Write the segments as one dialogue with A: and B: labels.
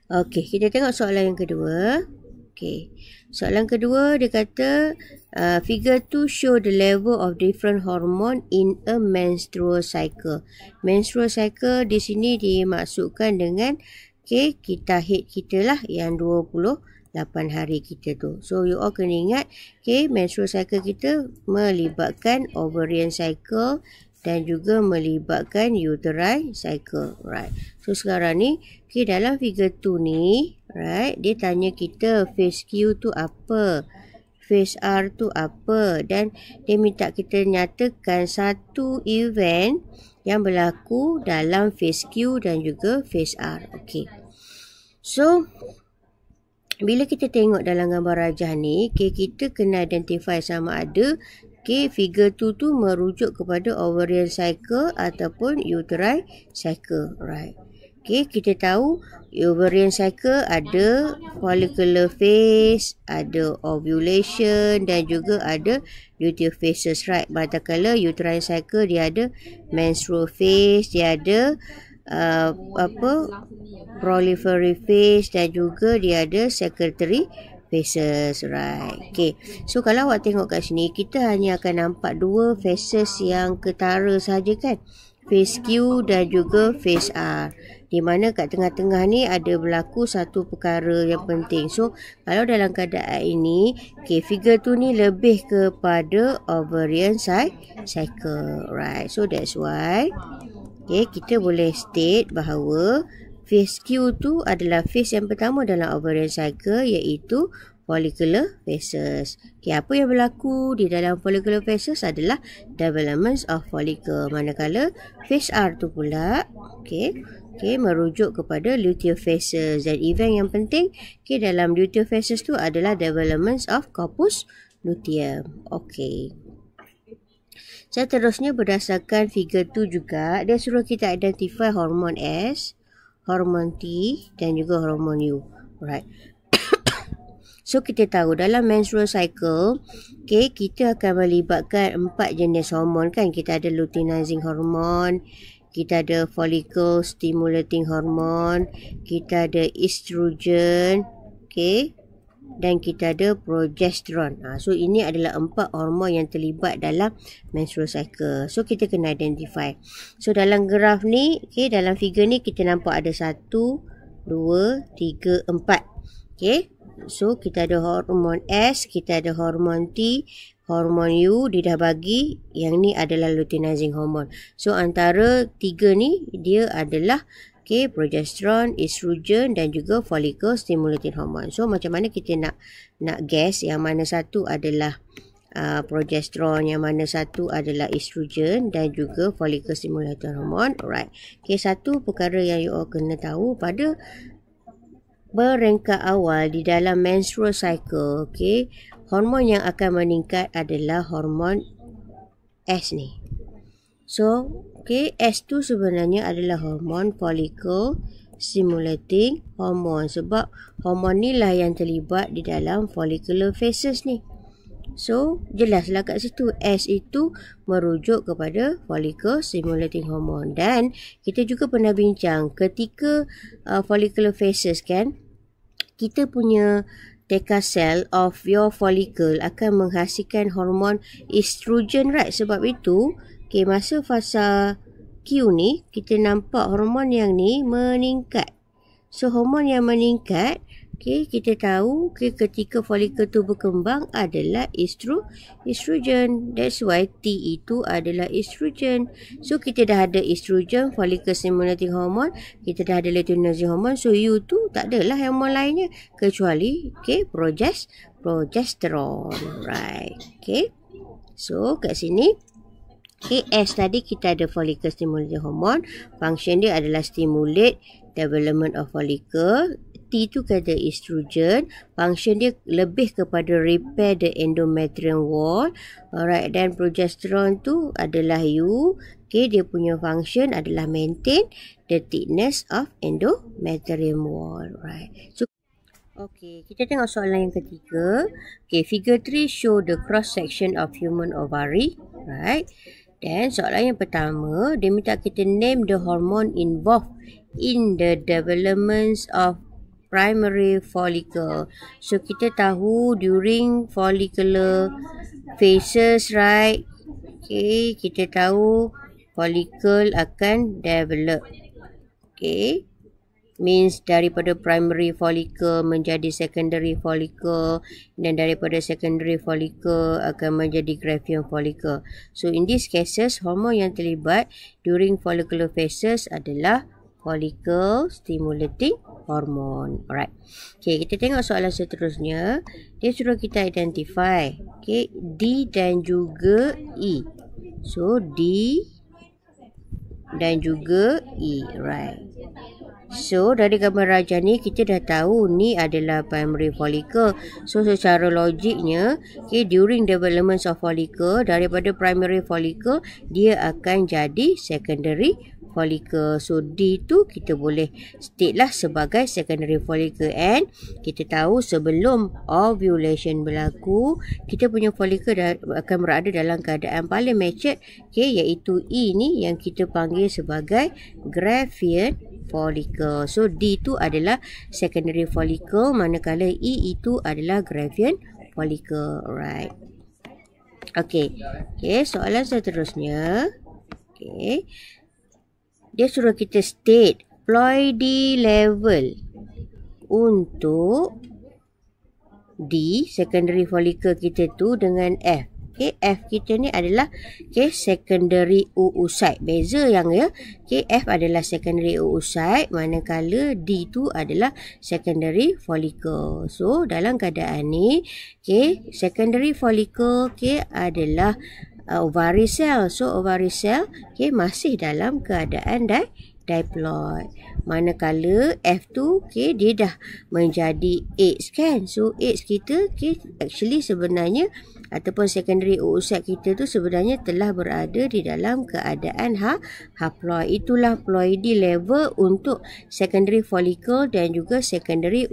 A: Okey, kita tengok soalan yang kedua. Okey. Soalan kedua dia kata figure 2 show the level of different hormone in a menstrual cycle. Menstrual cycle di sini dimaksudkan dengan kita head kita lah yang 28 hari kita tu. So you all kena ingat menstrual cycle kita melibatkan ovarian cycle dan juga melibatkan uterine cycle, right? So sekarang ni dalam figure 2 ni, right, dia tanya kita phase Q tu apa, phase R tu apa, dan dia minta kita nyatakan satu event yang berlaku dalam phase Q dan juga phase R. Okey. So bila kita tengok dalam gambar rajah ni, kita kena identify sama ada figure 2 tu merujuk kepada ovarian cycle ataupun uterine cycle, right? Kita tahu ovarian cycle ada follicular phase, ada ovulation dan juga ada luteal phases, right? Manakala uterine cycle dia ada menstrual phase, dia ada proliferatory phase dan juga dia ada secretory phases, right? So kalau awak tengok kat sini, kita hanya akan nampak dua phases yang ketara saja kan, phase Q dan juga phase R, di mana kat tengah-tengah ni ada berlaku satu perkara yang penting. So kalau dalam keadaan ini, figure tu ni lebih kepada ovarian cycle, right? So that's why kita boleh state bahawa phase Q tu adalah phase yang pertama dalam ovarian cycle, iaitu follicular phases. Apa yang berlaku di dalam follicular phases adalah development of follicle. Manakala phase R tu pula merujuk kepada luteal phases, dan event yang penting dalam luteal phases tu adalah development of corpus luteum. Seterusnya berdasarkan figure 2 juga, dia suruh kita identify hormon S, hormon T dan juga hormon U, right? So kita tahu dalam menstrual cycle, kita akan melibatkan 4 jenis hormon kan. Kita ada luteinizing hormone, kita ada follicle stimulating hormone, kita ada estrogen, dan kita ada progesterone. So ini adalah 4 hormon yang terlibat dalam menstrual cycle. So kita kena identify. So dalam graf ni, dalam figure ni kita nampak ada 1, 2, 3, 4. So kita ada hormon S, kita ada hormon T, hormon U dia dah bagi, yang ni adalah luteinizing hormone. So antara 3 ni dia adalah progesterone, estrogen dan juga follicle stimulating hormone. So macam mana kita nak guess yang mana satu adalah progesterone, yang mana satu adalah estrogen dan juga follicle stimulating hormone. Alright. Satu perkara yang you all kena tahu, pada berengkak awal di dalam menstrual cycle, hormon yang akan meningkat adalah hormon S ni. So, S tu sebenarnya adalah hormon follicle stimulating hormone, sebab hormon ni lah yang terlibat di dalam follicular phases ni. So, jelaslah kat situ S itu merujuk kepada follicle stimulating hormone. Dan kita juga pernah bincang ketika follicular phases kan, kita punya Theta cell of your follicle akan menghasilkan hormon estrogen, right? Sebab itu masa fasa Q ni kita nampak hormon yang ni meningkat. So hormon yang meningkat, kita tahu ketika follicle tu berkembang adalah estrogen. That's why T itu adalah estrogen. So kita dah ada estrogen, follicle stimulating hormone, kita dah ada luteinizing hormone. So U tu tak adalah hormon lainnya kecuali progesterone, right? So kat sini S tadi kita ada follicle stimulating hormone, function dia adalah stimulate development of follicle. T tu kata estrogen, function dia lebih kepada repair the endometrium wall. Alright, dan progesterone tu adalah U. Dia punya function adalah maintain the thickness of endometrium wall. Right. So kita tengok soalan yang ketiga. Figure 3 show the cross section of human ovary. Right. Dan soalan yang pertama, dia minta kita name the hormone involved in the development of primary follicle. So kita tahu during follicular phases, right? Okay, kita tahu follicle akan develop. Okay, means daripada primary follicle menjadi secondary follicle, dan daripada secondary follicle akan menjadi Graafian follicle. So in these cases, hormon yang terlibat during follicular phases adalah follicle stimulating hormone. Alright. Okay, kita tengok soalan seterusnya. Dia suruh kita identify, okay, D dan juga E. So D dan juga E, right. So dari gambar rajah ni kita dah tahu ni adalah primary follicle. So secara logiknya, okay, during development of follicle, daripada primary follicle dia akan jadi secondary follicle. So D tu kita boleh state lah sebagai secondary follicle. And kita tahu sebelum ovulation berlaku, kita punya follicle akan berada dalam keadaan paling matured, okay, iaitu E ni yang kita panggil sebagai Graafian follicle. So D tu adalah secondary follicle, manakala E itu adalah Graafian follicle. Alright. Okay. Okay, soalan seterusnya. Okay. Dia suruh kita state ploidy level untuk D, secondary follicle kita tu, dengan F. Okay, F kita ni adalah, okay, secondary oocyte. Beza yang ya. Okay, F adalah secondary oocyte, manakala D tu adalah secondary follicle. So dalam keadaan ni, okay, secondary follicle, okay, adalah ovary cell. So ovary cell, okay, masih dalam keadaan diploid. Manakala F tu, okay, dia dah menjadi eggs kan. So eggs kita, okay, actually sebenarnya ataupun secondary oocyte kita tu sebenarnya telah berada di dalam keadaan haploid. Itulah ploidy level untuk secondary follicle dan juga secondary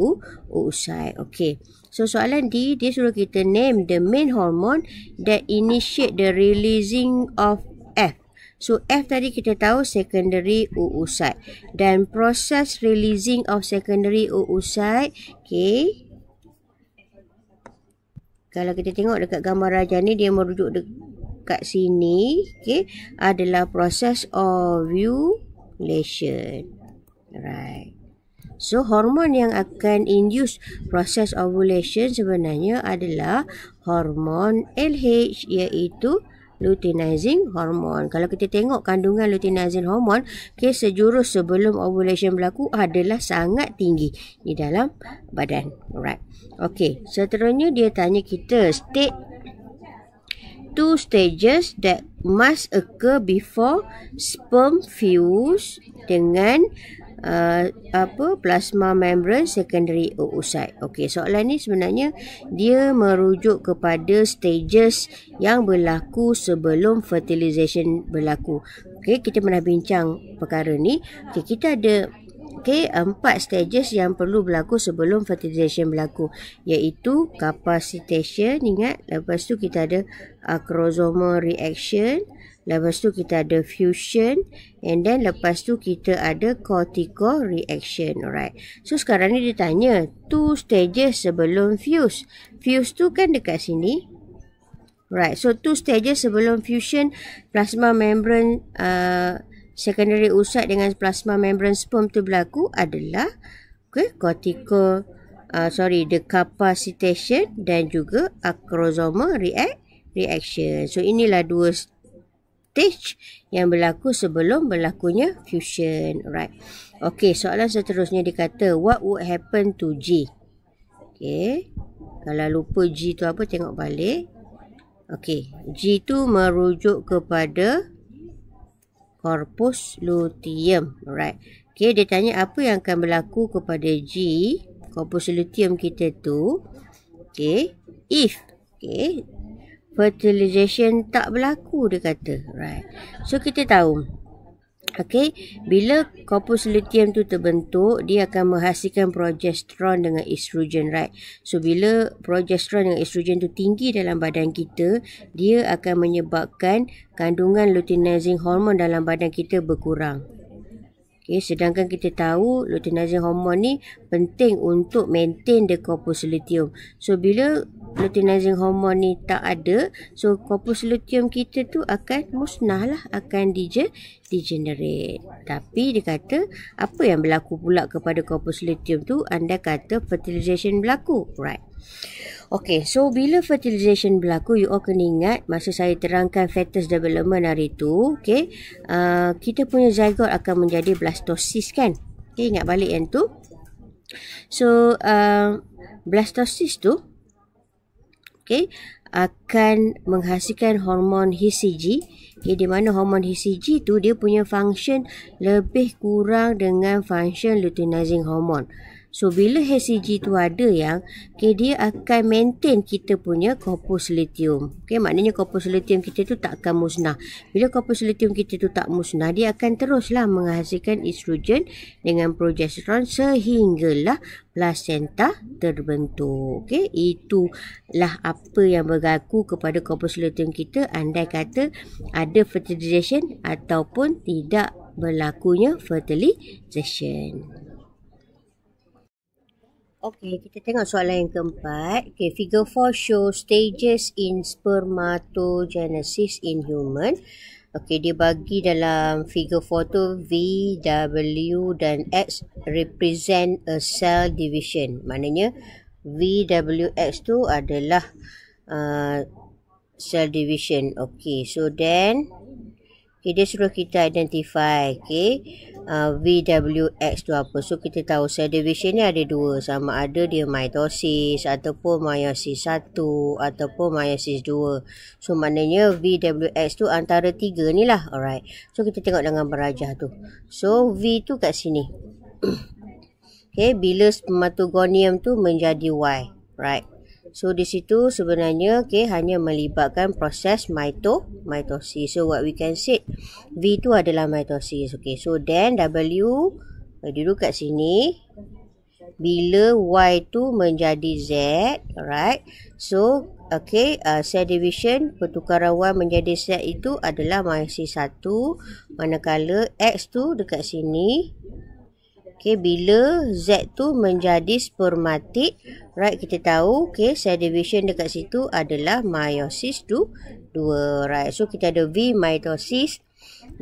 A: oocyte. Okay. So soalan D, dia suruh kita name the main hormone that initiate the releasing of F. So F tadi kita tahu secondary oocyte, dan proses releasing of secondary oocyte, okay, kalau kita tengok dekat gambar rajah ni, dia merujuk dekat sini, okay, adalah proses ovulation. Right. So hormon yang akan induce proses ovulation sebenarnya adalah hormon LH, iaitu luteinizing hormone. Kalau kita tengok kandungan luteinizing hormone, okay, sejurus sebelum ovulation berlaku adalah sangat tinggi di dalam badan. Alright. Okay, seterusnya dia tanya kita state 2 stages that must occur before sperm fuse dengan plasma membrane secondary oocyte. Okey, soalan ni sebenarnya dia merujuk kepada stages yang berlaku sebelum fertilization berlaku. Okey, kita pernah bincang perkara ni. Okey, kita ada 4 stages yang perlu berlaku sebelum fertilization berlaku, iaitu capacitation, ingat, lepas tu kita ada acrosomal reaction, lepas tu kita ada fusion, and then lepas tu kita ada cortical reaction. Alright. So sekarang ni dia tanya 2 stages sebelum fuse. Fuse tu kan dekat sini. Right. So 2 stages sebelum fusion plasma membrane secondary oocyte dengan plasma membrane sperm tu berlaku adalah, okay, cortical decapacitation dan juga acrosomal reaction. So inilah 2 stage yang berlaku sebelum berlakunya fusion. Right. Okay, soalan seterusnya dikata what would happen to G? Okay, kalau lupa G tu apa, tengok balik. Okay, G tu merujuk kepada corpus luteum. Alright. Okay, dia tanya apa yang akan berlaku kepada G, corpus luteum kita tu. Okay, if, okay, fertilization tak berlaku, dia kata. Right. So kita tahu, okay, bila corpus luteum tu terbentuk, dia akan menghasilkan progesteron dengan estrogen, right? So bila progesteron dengan estrogen tu tinggi dalam badan kita, dia akan menyebabkan kandungan luteinizing hormone dalam badan kita berkurang. Okay, sedangkan kita tahu luteinizing hormone ni penting untuk maintain the corpus luteum. So bila luteinizing hormone ni tak ada, so corpus luteum kita tu akan musnah lah, akan degenerate. Tapi dia kata apa yang berlaku pula kepada corpus luteum tu? Anda kata fertilization berlaku, right? Okay, so bila fertilization berlaku, you all kena ingat masa saya terangkan fetus development hari tu, okay, kita punya zygote akan menjadi blastosis kan? Okay, ingat balik yang tu. So, blastosis tu, okay, akan menghasilkan hormon HCG, okay, di mana hormon HCG tu dia punya function lebih kurang dengan function luteinizing hormone. So, bila HCG tu ada yang, okay, dia akan maintain kita punya corpus luteum. Okay, maknanya corpus luteum kita tu tak akan musnah. Bila corpus luteum kita tu tak musnah, dia akan teruslah menghasilkan estrogen dengan progesteron sehinggalah placenta terbentuk. Okay, itulah apa yang berlaku kepada corpus luteum kita andai kata ada fertilization ataupun tidak berlakunya fertilization. Okay, kita tengok soalan yang keempat. Okay, figure 4 shows stages in spermatogenesis in human. Okay, dia bagi dalam figure 4 tu V, W dan X represent a cell division. Maknanya V, W, X tu adalah cell division. Okay, so then dia suruh kita identify, okay, VWX tu apa. So kita tahu cell division ni ada dua, sama ada dia mitosis ataupun meiosis 1 ataupun meiosis 2. So maknanya VWX tu antara tiga ni lah. Alright, so kita tengok dengan berajah tu. So V tu kat sini. Okay, bila spermatogonium tu menjadi Y, right. So di situ sebenarnya, okay, hanya melibatkan proses mitosis. So what we can say, V tu adalah mitosis. Okay, so then W duduk kat sini. Bila Y tu menjadi Z, alright. So okay, cell division pertukaran Y menjadi Z itu adalah meiosis 1, manakala X tu dekat sini. Okay, bila Z tu menjadi spermatik, right, kita tahu, okay, cell division dekat situ adalah meiosis 2, right. So, kita ada V mitosis,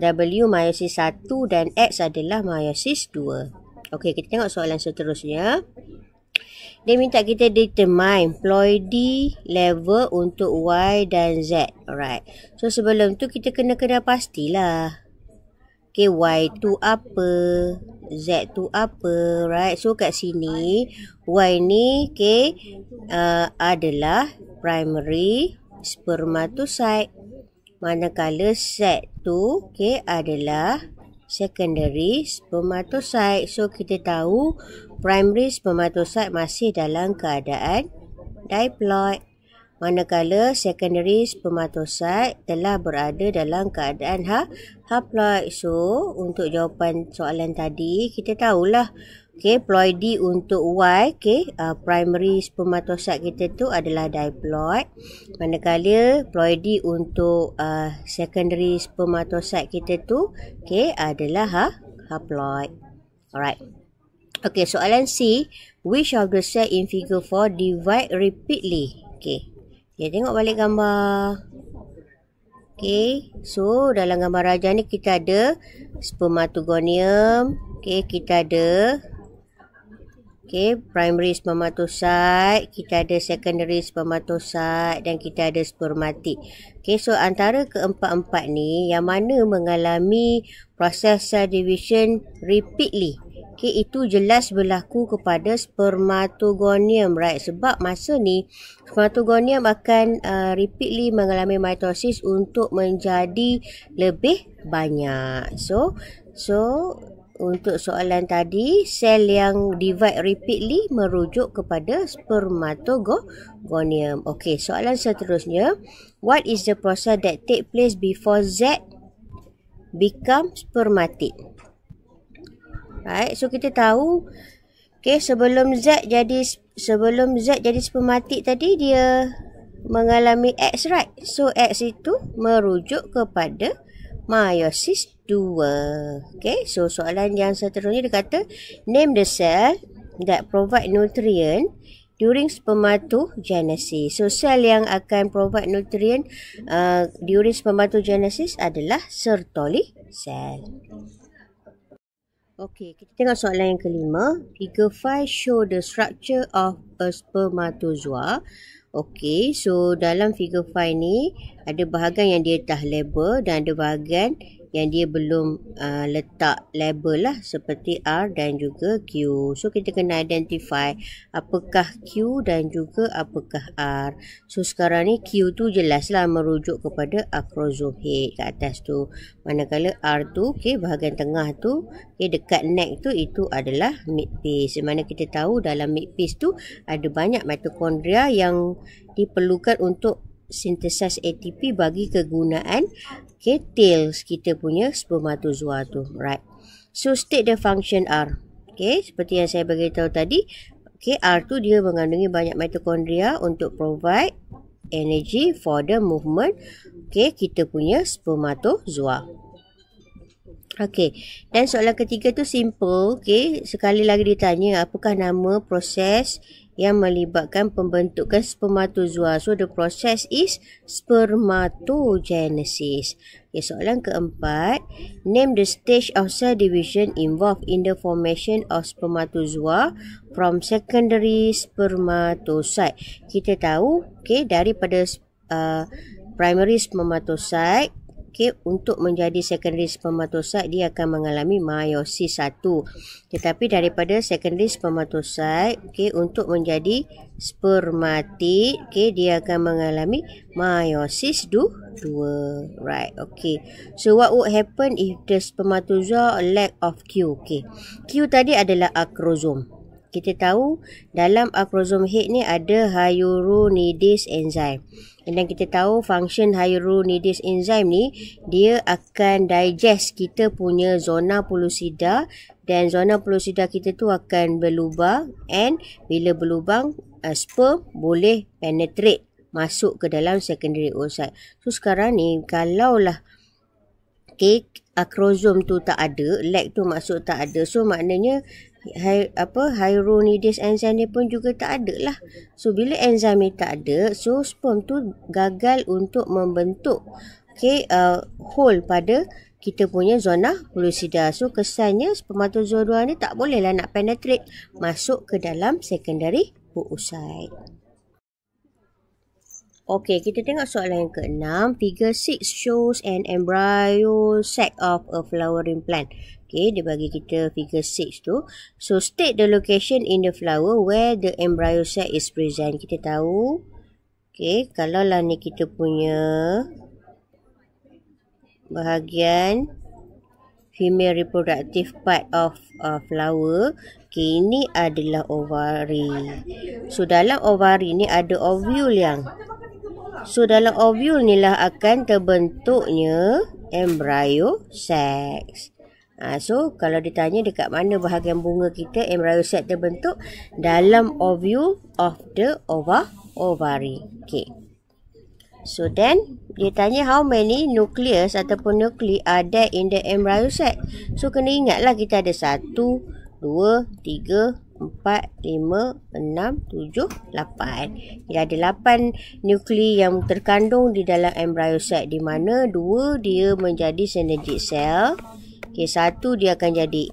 A: W meiosis 1 dan X adalah meiosis 2. Okay, kita tengok soalan seterusnya. Dia minta kita determine ploidy level untuk Y dan Z, alright. So, sebelum tu kita kena pastilah. Okay, Y tu apa? Z tu apa? Right. So, kat sini, Y ni, okay, adalah primary spermatocyte. Manakala Z tu, okay, adalah secondary spermatocyte. So, kita tahu primary spermatocyte masih dalam keadaan diploid. Manakala secondary spermatocyte telah berada dalam keadaan haploid. So, untuk jawapan soalan tadi, kita tahulah, okay, ploidy untuk Y, okay, primary spermatocyte kita tu adalah diploid. Manakala ploidy untuk secondary spermatocyte kita tu, okay, adalah haploid. Alright. Okay, soalan C. Which of the cell in figure 4 divide repeatedly? Okay. Ya, tengok balik gambar. Okay, so dalam gambar rajah ni kita ada spermatogonium. Okay, kita ada, okay, primary spermatocyte, kita ada secondary spermatocyte dan kita ada spermatik. Okay, so antara keempat-empat ni, yang mana mengalami proses cell division repeatedly? Okay, itu jelas berlaku kepada spermatogonium, right? Sebab masa ni spermatogonium akan repeatedly mengalami mitosis untuk menjadi lebih banyak. So untuk soalan tadi, sel yang divide repeatedly merujuk kepada spermatogonium. Okay, soalan seterusnya. What is the process that take place before Z become spermatic? Right, so kita tahu, okay, sebelum Z jadi spermatik tadi dia mengalami X, right? So X itu merujuk kepada meiosis 2. Okay, so soalan yang seterusnya dia kata, name the cell that provide nutrient during spermatogenesis. So, sel yang akan provide nutrient during spermatogenesis adalah Sertoli cell. Okey, kita tengok soalan yang kelima. Figure 5 show the structure of a spermatozoa. Okey, so dalam figure 5 ni ada bahagian yang dia dah label dan ada bahagian yang dia belum letak label lah, seperti R dan juga Q. So kita kena identify apakah Q dan juga apakah R. So sekarang ni Q tu jelaslah merujuk kepada acrosome head kat atas tu. Manakala R tu, okay, bahagian tengah tu, okay, dekat neck tu, itu adalah midpiece. Mana kita tahu dalam midpiece tu ada banyak mitokondria yang diperlukan untuk sintesis ATP bagi kegunaan, okay, tails kita punya spermatozoa tu, right? So state the function R. Okay, seperti yang saya beritahu tadi, okay, R tu dia mengandungi banyak mitokondria untuk provide energy for the movement, okay, kita punya spermatozoa. Okay, dan soalan ketiga tu simple, okay, sekali lagi ditanya apakah nama proses yang melibatkan pembentukan spermatozoa. So the process is spermatogenesis. Okay, soalan keempat, name the stage of cell division involved in the formation of spermatozoa from secondary spermatocyte. Kita tahu, okay, daripada primary spermatocyte, okay, untuk menjadi secondary spermatocyte dia akan mengalami meiosis 1. Tetapi daripada secondary spermatocyte, okay, untuk menjadi spermatid, okay, dia akan mengalami meiosis 2. Right, okay. So what would happen if the spermatozoa lack of Q? Okay, Q tadi adalah acrosome. Kita tahu dalam acrosome head ni ada hyaluronidase enzyme. Dan kita tahu function hyaluronidase enzyme ni, dia akan digest kita punya zona pellucida, dan zona pellucida kita tu akan berlubang, and bila berlubang, sperm boleh penetrate masuk ke dalam secondary oocyte. So sekarang ni kalaulah, okay, acrosome tu tak ada, lac tu maksud tak ada, so maknanya hyaluronidase enzyme ni pun juga tak ada lah. So bila enzim ni tak ada, so sperm tu gagal untuk membentuk, okay, hole pada kita punya zona pellucida. So kesannya spermatozoa ni tak boleh lah nak penetrate masuk ke dalam secondary oocyte. Okey, kita tengok soalan yang ke-6. Figure 6 shows an embryo sac of a flowering plant. Okay, dia bagi kita figure 6 tu. So, state the location in the flower where the embryo sac is present. Kita tahu, okay, kalau lah ni kita punya bahagian female reproductive part of flower, okay, ini adalah ovary. So, dalam ovary ni ada ovule yang, so dalam ovule ni lah akan terbentuknya embryo sac. So kalau ditanya dekat mana bahagian bunga kita embryo sac terbentuk, dalam ovule of the ovary. Okay. So then dia tanya how many nucleus ataupun nuclei are there in the embryo sac. So kena ingatlah kita ada 1, 2, 3, 4, 5, 6, 7, 8. Dia ada 8 nuklei yang terkandung di dalam embryo sac, di mana 2 dia menjadi synergic cell. Okay, 1 dia akan jadi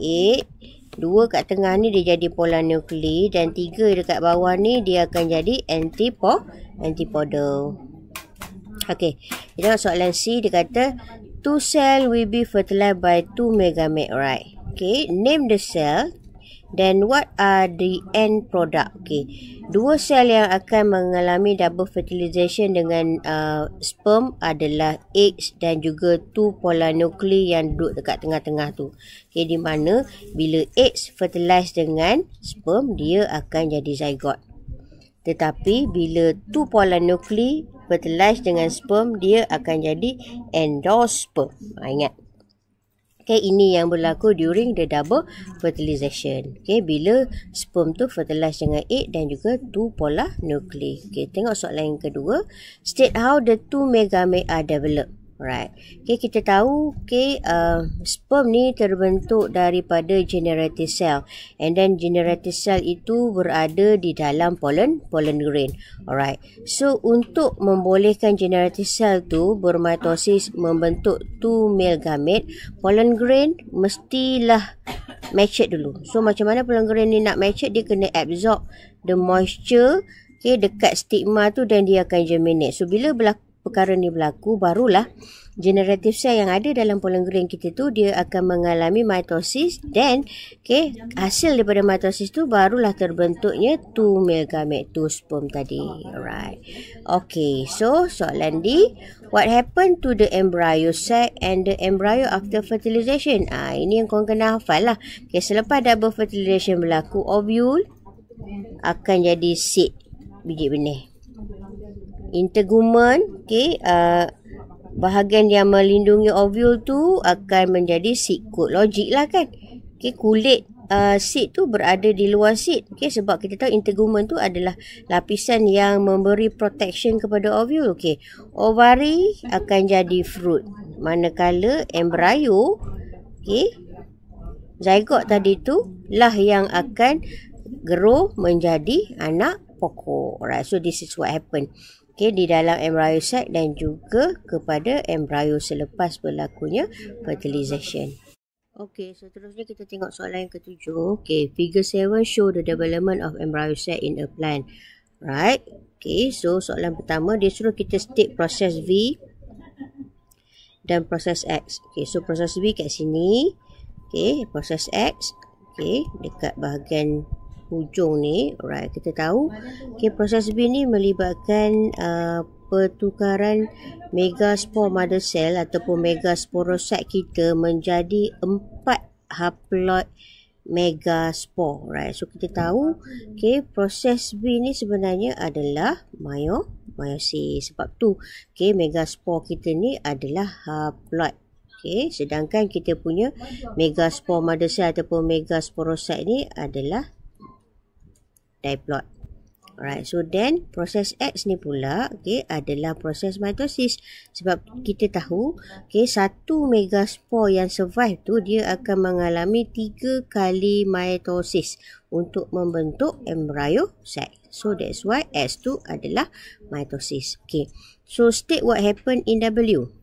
A: 8. 2 kat tengah ni dia jadi polar nuklei, dan 3 dekat bawah ni dia akan jadi antipodal. Okay, kita tengok soalan C. Dia kata 2 cell will be fertilized by 2 megamete, right? Okay, name the cell. Then what are the end product? Okay, 2 sel yang akan mengalami double fertilization dengan sperm adalah eggs dan juga 2 polar nuclei yang duduk dekat tengah-tengah tu. Okay, di mana bila eggs fertilize dengan sperm, dia akan jadi zygote. Tetapi bila 2 polar nuclei fertilize dengan sperm, dia akan jadi endosperm. Ingat. Okay, ini yang berlaku during the double fertilization. Okay, bila sperm tu fertilize dengan egg dan juga 2 polar nuclei. Okay, tengok soalan yang kedua. State how the 2 megamete are developed. Right. Okay, kita tahu sperm ni terbentuk daripada generative cell, and then generative cell itu berada di dalam pollen grain. Alright. So untuk membolehkan generative cell tu bermitosis membentuk two male gamete, pollen grain mestilah matured dulu. So macam mana pollen grain ni nak matured? Dia kena absorb the moisture dekat stigma tu, dan dia akan germinate. So bila perkara ni berlaku, barulah generative cell yang ada dalam pollen grain kita tu dia akan mengalami mitosis, dan hasil daripada mitosis tu barulah terbentuknya two male gamete, two sperm tadi. Alright. Okay, so soalan D, what happened to the embryo sac and the embryo after fertilization? Ini yang korang kena hafal lah. Okay, selepas double fertilization berlaku, ovule akan jadi seed, biji benih. Integumen, bahagian yang melindungi ovule tu akan menjadi seed coat. Logik lah kan. Kulit seed tu berada di luar seed. Sebab kita tahu integumen tu adalah lapisan yang memberi protection kepada ovule. Ovari akan jadi fruit. Manakala embryo, zygote tadi tu lah yang akan grow menjadi anak pokok. Alright, so this is what happened. Di dalam embryo sac dan juga kepada embryo selepas berlakunya fertilization. Seterusnya kita tengok soalan yang ketujuh. Figure 7 show the development of embryo sac in a plant. Right. So soalan pertama dia suruh kita state proses V dan proses X. So proses V kat sini. Proses X dekat bahagian hujung ni. Alright, kita tahu proses B ni melibatkan pertukaran megaspore mother cell ataupun megasporocyte kita menjadi 4 haploid megaspore. Right, so kita tahu proses B ni sebenarnya adalah meiosis. Sebab tu megaspore kita ni adalah haploid. Sedangkan kita punya megaspore mother cell ataupun megasporocyte ni adalah diploid. Alright, so then proses X ni pula adalah proses mitosis. Sebab kita tahu satu megaspore yang survive tu dia akan mengalami 3 kali mitosis untuk membentuk embryo sac. So that's why X tu adalah mitosis. So state what happened in W.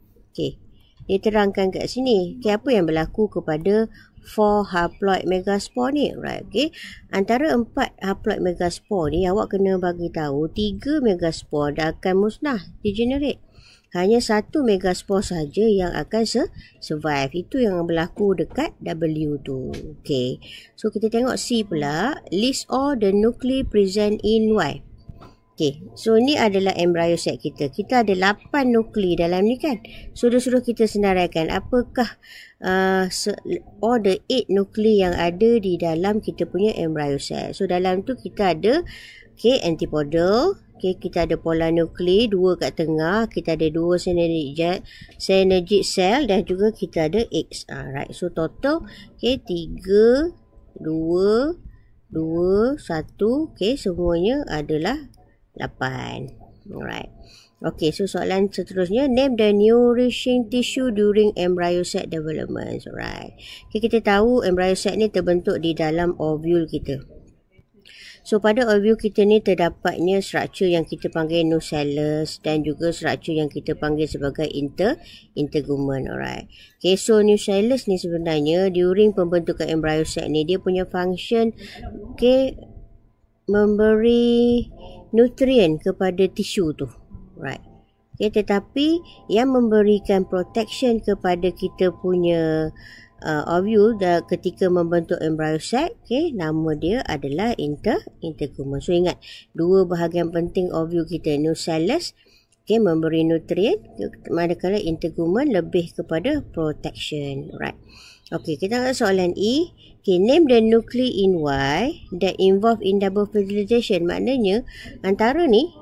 A: Dia terangkan kat sini apa yang berlaku kepada 4 haploid megaspore ni. Right, antara 4 haploid megaspore ni awak kena bagi tahu 3 megaspore dah akan musnah, degenerate. Hanya 1 megaspore saja yang akan survive. Itu yang berlaku dekat W tu. So kita tengok C pula. List all the nuclei present in Y. So ni adalah embryo sac kita. Kita ada 8 nuklei dalam ni kan. So dia suruh kita senaraikan apakah all the 8 nuklei yang ada di dalam kita punya embryo sac. So dalam tu kita ada antipodal, kita ada polar nuklei, 2 kat tengah, kita ada 2 synergic cell dan juga kita ada X. Right, so total 3 2 2 1 semuanya adalah 8. Alright. So soalan seterusnya, name the nourishing tissue during embryo sac development. Alright. Kita tahu embryo sac ni terbentuk di dalam ovule kita. So pada ovule kita ni terdapatnya struktur yang kita panggil nucellus dan juga struktur yang kita panggil sebagai integumen. Alright. So nucellus ni sebenarnya during pembentukan embryo sac ni dia punya function memberi nutrien kepada tisu tu. Right. Tetapi yang memberikan protection kepada kita punya ovule ketika membentuk embryo sac, nama dia adalah integumen. So ingat, 2 bahagian penting ovule kita, nucellus memberi nutrien, manakala integumen lebih kepada protection. Right. Kita tengok soalan E. Name the nuclei in Y that involve in double fertilization. Maknanya antara ni,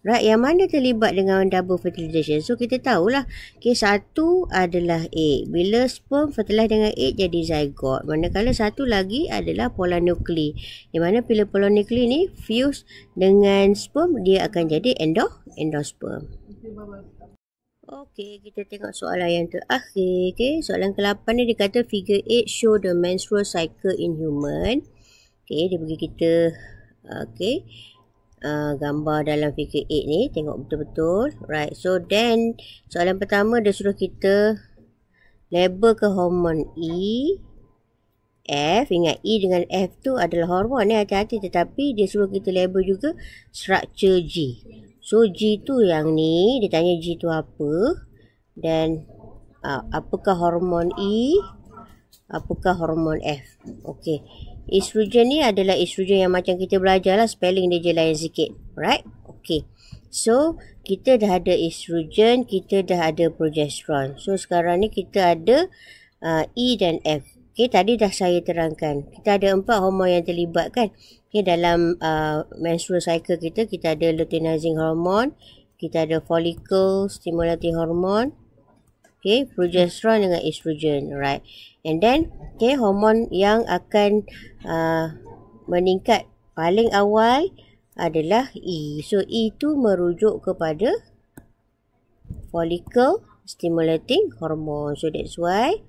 A: right, yang mana terlibat dengan double fertilization. So kita tahulah, satu adalah egg. Bila sperm fertilize dengan egg jadi zygote. Manakala satu lagi adalah polar nuclei. Di mana bila polar nuclei ni fuse dengan sperm, dia akan jadi endosperm. Okey, kita tengok soalan yang terakhir. Okey, soalan ke-8 ni dia kata figure 8 show the menstrual cycle in human. Okey, dia bagi kita gambar dalam figure 8 ni, tengok betul-betul. Right, so then soalan pertama dia suruh kita label ke hormon E, F. Ingat E dengan F tu adalah hormon ni, hati-hati, tetapi dia suruh kita label juga structure G. So G tu yang ni, dia tanya G tu apa, dan apakah hormon E, apakah hormon F. Okey, estrogen ni adalah estrogen yang macam kita belajar lah, spelling dia je lain sikit. Right? Okey, so kita dah ada estrogen, kita dah ada progesterone. So sekarang ni kita ada E dan F. Okey, tadi dah saya terangkan. Kita ada 4 hormon yang terlibat kan. Okey, dalam menstrual cycle kita ada luteinizing hormone, kita ada follicle stimulating hormone, okey, progesterone dengan estrogen, right? And then, okey, hormon yang akan meningkat paling awal adalah E. So E tu merujuk kepada follicle stimulating hormone. So that's why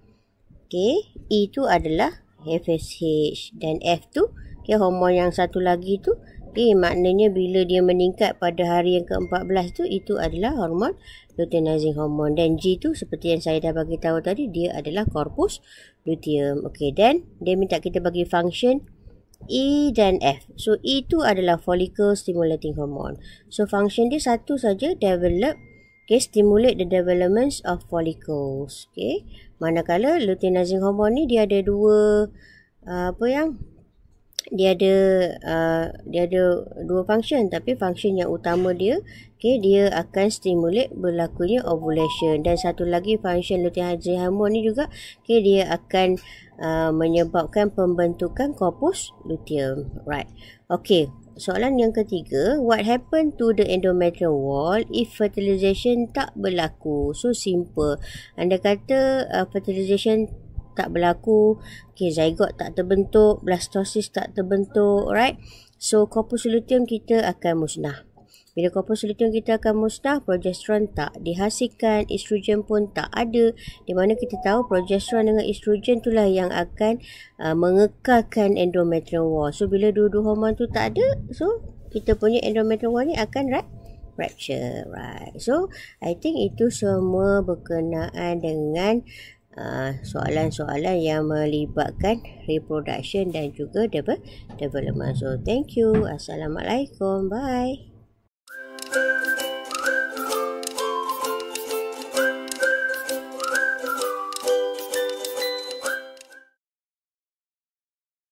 A: E tu adalah FSH, dan F tu hormon yang satu lagi tu maknanya bila dia meningkat pada hari yang ke-14 tu, itu adalah hormon luteinizing hormone. Dan G tu seperti yang saya dah bagi tahu tadi, dia adalah corpus luteum. Okey, dan dia minta kita bagi function E dan F. So E tu adalah follicle stimulating hormone. So function dia satu saja, develop, stimulate the development of follicles. Manakala luteinizing hormone ni dia ada dua dia ada dua function, tapi function yang utama dia dia akan stimulate berlakunya ovulation, dan satu lagi function luteinizing hormone ni juga dia akan menyebabkan pembentukan corpus luteum. Right. Okey, soalan yang ketiga, what happened to the endometrial wall if fertilization tak berlaku? So simple. Anda kata fertilization tak berlaku, zygote tak terbentuk, blastosis tak terbentuk, right? So corpus luteum kita akan musnah. Bila corpus luteum kita akan musnah, progesterone tak dihasilkan, estrogen pun tak ada. Di mana kita tahu progesterone dengan estrogen itulah yang akan mengekalkan endometrial wall. So bila dua-dua hormon tu tak ada, so kita punya endometrial wall ni akan rupture, right? So I think itu semua berkenaan dengan soalan-soalan yang melibatkan reproduction dan juga development. So thank you. Assalamualaikum. Bye.